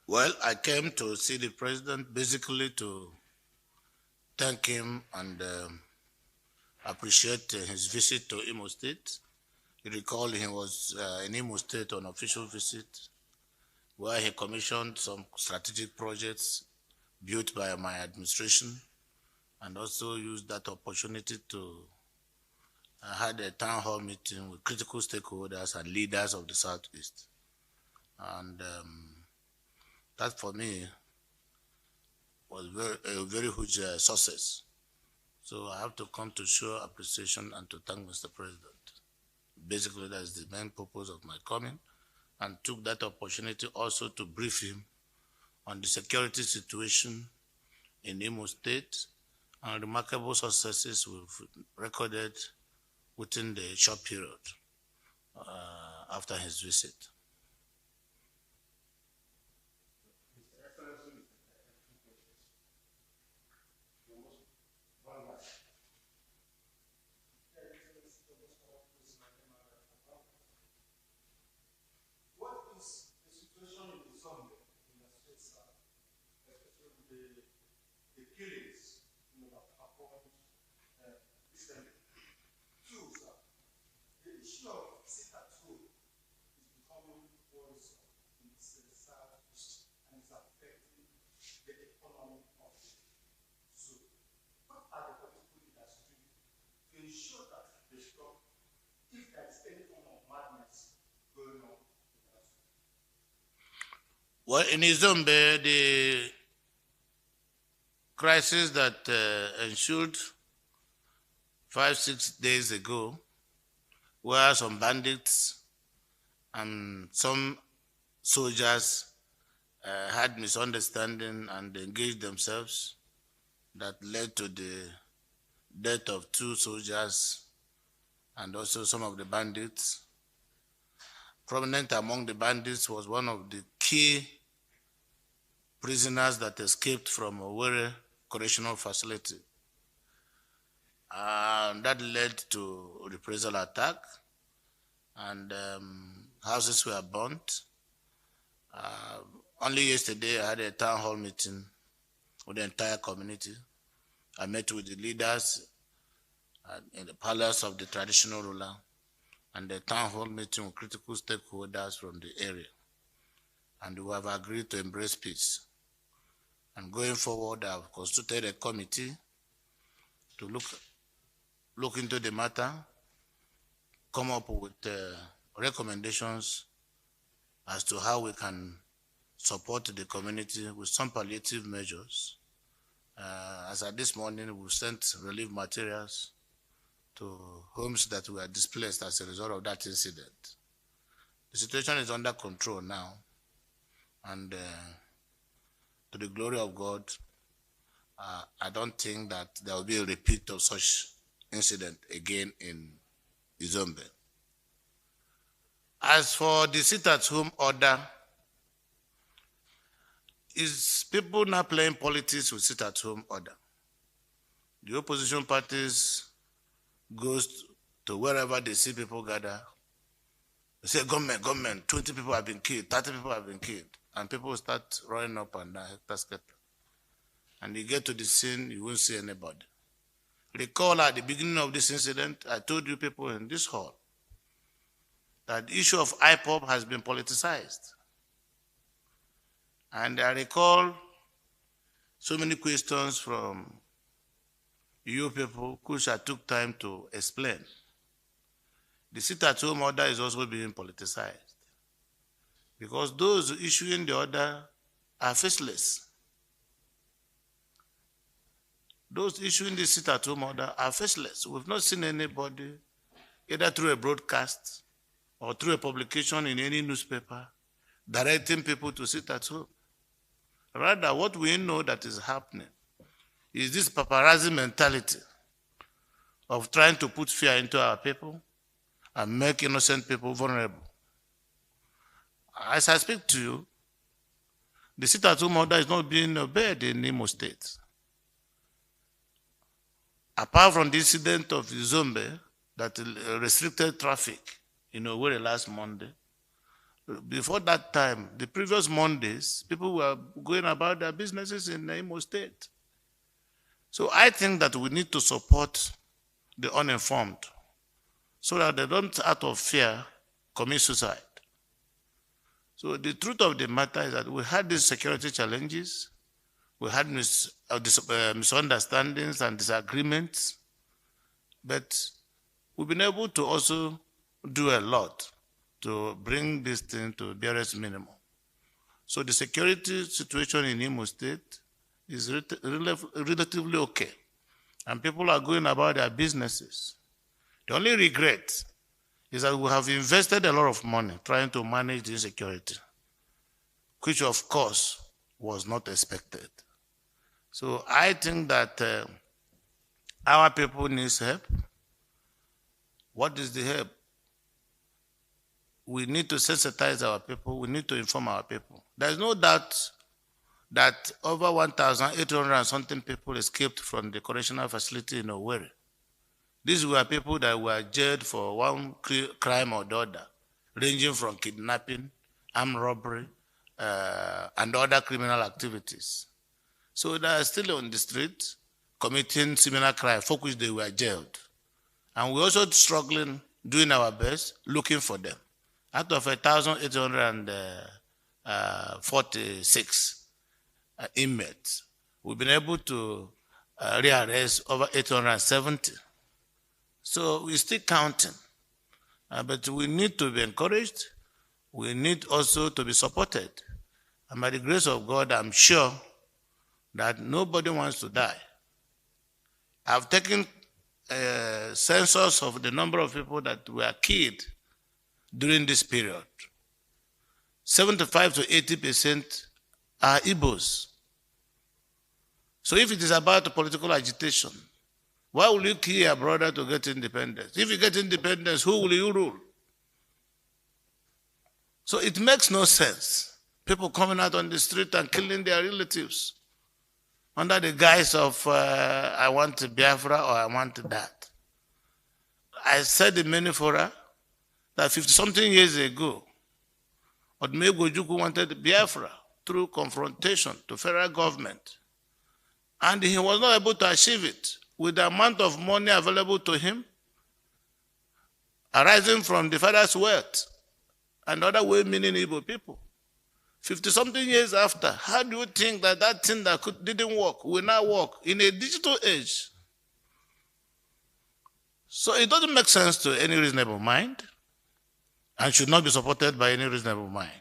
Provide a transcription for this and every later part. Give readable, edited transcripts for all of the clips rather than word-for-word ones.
Well, I came to see the president basically to thank him and appreciate his visit to Imo State. You recall he was in Imo State on official visit where he commissioned some strategic projects built by my administration and also used that opportunity to had a town hall meeting with critical stakeholders and leaders of the Southeast. And that for me was a very huge success. So I have to come to show appreciation and to thank Mr. President. Basically, that's the main purpose of my coming, and took that opportunity also to brief him on the security situation in Imo State and remarkable successes we've recorded within the short period after his visit. Well, in Izombe, the crisis that ensued 5-6 days ago, where some bandits and some soldiers had misunderstanding and engaged themselves, that led to the death of 2 soldiers and also some of the bandits. Prominent among the bandits was one of the key prisoners that escaped from Owerri Correctional Facility. And that led to reprisal attack, and houses were burnt. Only yesterday I had a town hall meeting with the entire community. I met with the leaders in the palace of the traditional ruler and the town hall meeting with critical stakeholders from the area. And we have agreed to embrace peace. And going forward, I've constituted a committee to look into the matter, come up with recommendations as to how we can support the community with some palliative measures. As at this morning, we've sent relief materials to homes that were displaced as a result of that incident. The situation is under control now, and to the glory of God, I don't think that there will be a repeat of such incident again in Izombe. As for the sit-at-home order, is people now playing politics with sit-at-home order? The opposition parties goes to wherever they see people gather. They say, government, 20 people have been killed, 30 people have been killed. And people start running up and down, and you get to the scene, you won't see anybody. Recall at the beginning of this incident, I told you people in this hall that the issue of IPOB has been politicized. And I recall so many questions from you people, which I took time to explain. The sit-at-home order is also being politicized, because those issuing the order are faceless. Those issuing the sit-at-home order are faceless. We've not seen anybody, either through a broadcast or through a publication in any newspaper, directing people to sit at home. Rather, what we know that is happening is this paparazzi mentality of trying to put fear into our people and make innocent people vulnerable. As I speak to you, the sit-at-home order is not being obeyed in Imo State. Apart from the incident of Izombe that restricted traffic in Owerri last Monday, Before that time, the previous Mondays, people were going about their businesses in Imo State. So I think that we need to support the uninformed so that they don't, out of fear, commit suicide. So the truth of the matter is that we had these security challenges, we had misunderstandings and disagreements, but we've been able to also do a lot to bring this thing to barest minimum. So the security situation in Imo State is relatively okay, and people are going about their businesses. The only regret is that we have invested a lot of money trying to manage the insecurity, which of course was not expected. So I think that our people need help. What is the help? We need to sensitize our people. We need to inform our people. There's no doubt that over 1,800 and something people escaped from the correctional facility in Owerri. These were people that were jailed for one crime or the other, ranging from kidnapping, armed robbery, and other criminal activities. So they are still on the street committing similar crimes for which they were jailed. And we're also struggling, doing our best, looking for them. Out of 1,846 inmates, we've been able to rearrest over 870. So we're still counting. But we need to be encouraged. We need also to be supported. And by the grace of God, I'm sure that nobody wants to die. I've taken a census of the number of people that were killed during this period. 75 to 80% are Igbos. So if it is about political agitation, why will you kill your brother to get independence? If you get independence, who will you rule? So it makes no sense. People coming out on the street and killing their relatives under the guise of, I want Biafra or I want that. I said in many fora that 50-something years ago, Odumegwu Ojukwu wanted Biafra through confrontation to federal government. And he was not able to achieve it with the amount of money available to him, arising from the father's wealth and other well-meaning Igbo people. 50-something years after, how do you think that that thing that didn't work will now work in a digital age? So it doesn't make sense to any reasonable mind and should not be supported by any reasonable mind.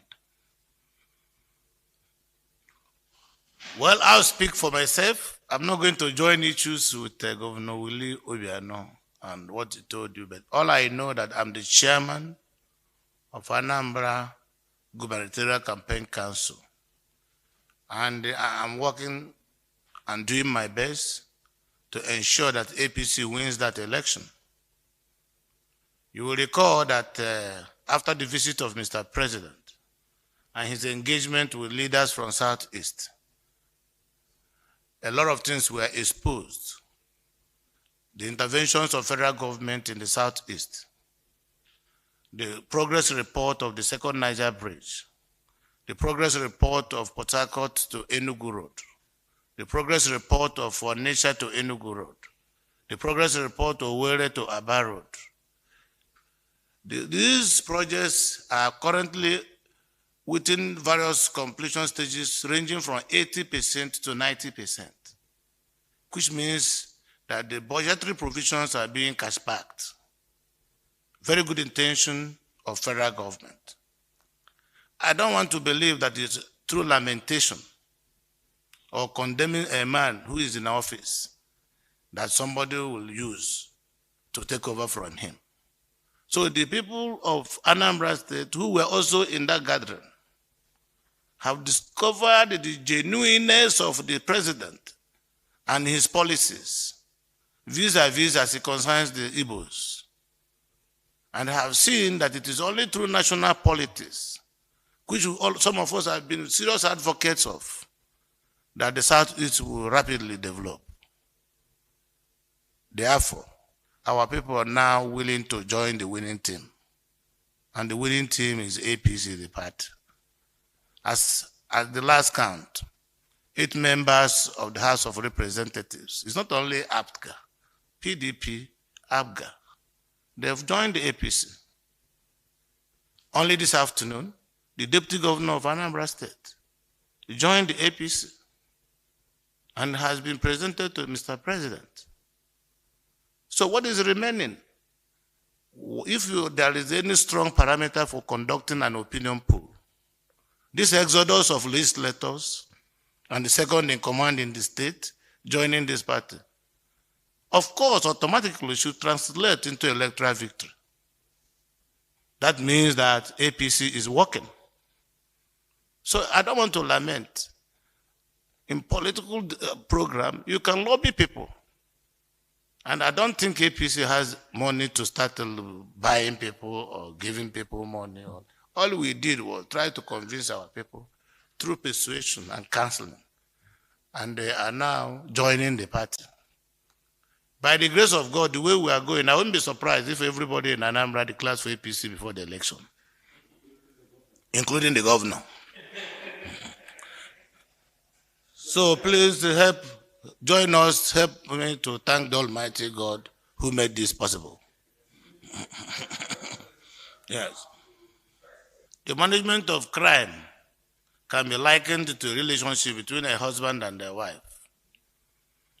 Well, I'll speak for myself. I'm not going to join issues with Governor Willie Obiano and what he told you, but all I know that I'm the chairman of Anambra Gubernatorial Campaign Council. And I'm working and doing my best to ensure that APC wins that election. You will recall that after the visit of Mr. President and his engagement with leaders from Southeast, a lot of things were exposed. The interventions of federal government in the Southeast, the progress report of the second Niger Bridge, the progress report of Port Harcourt to Enugu Road, the progress report of Onitsha to Enugu Road, the progress report of Owerri to Aba Road. These projects are currently within various completion stages ranging from 80% to 90%, which means that the budgetary provisions are being cash-backed. Very good intention of federal government. I don't want to believe that it's through lamentation or condemning a man who is in office that somebody will use to take over from him. So the people of Anambra State who were also in that gathering have discovered the genuineness of the president and his policies vis-a-vis as it concerns the Igbos, and have seen that it is only through national politics, which some of us have been serious advocates of, that the Southeast will rapidly develop. Therefore, our people are now willing to join the winning team. and the winning team is APC, the party. As at the last count, 8 members of the House of Representatives, it's not only APGA, PDP, APGA, they've joined the APC. Only this afternoon, the Deputy Governor of Anambra State joined the APC and has been presented to Mr. President. So what is remaining? If there is any strong parameter for conducting an opinion poll, this exodus of legislators and the second in command in the state joining this party, of course, automatically should translate into electoral victory. That means that APC is working. So I don't want to lament. In political program, you can lobby people. And I don't think APC has money to start buying people or giving people money. All we did was try to convince our people through persuasion and counseling. And they are now joining the party. By the grace of God, the way we are going, I wouldn't be surprised if everybody in Anambra declares for APC before the election, including the governor. So please join us, help me to thank the Almighty God who made this possible. Yes. The management of crime can be likened to a relationship between a husband and a wife.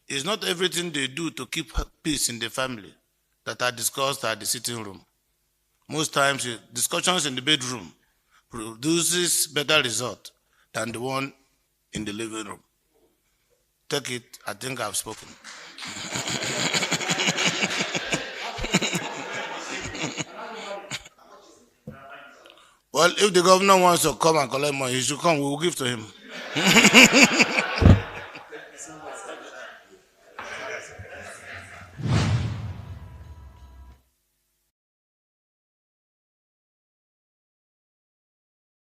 It's not everything they do to keep peace in the family that are discussed at the sitting room. Most times, discussions in the bedroom produces better result than the one in the living room. Take it, I think I've spoken. Well, if the governor wants to come and collect money, he should come, we will give to him.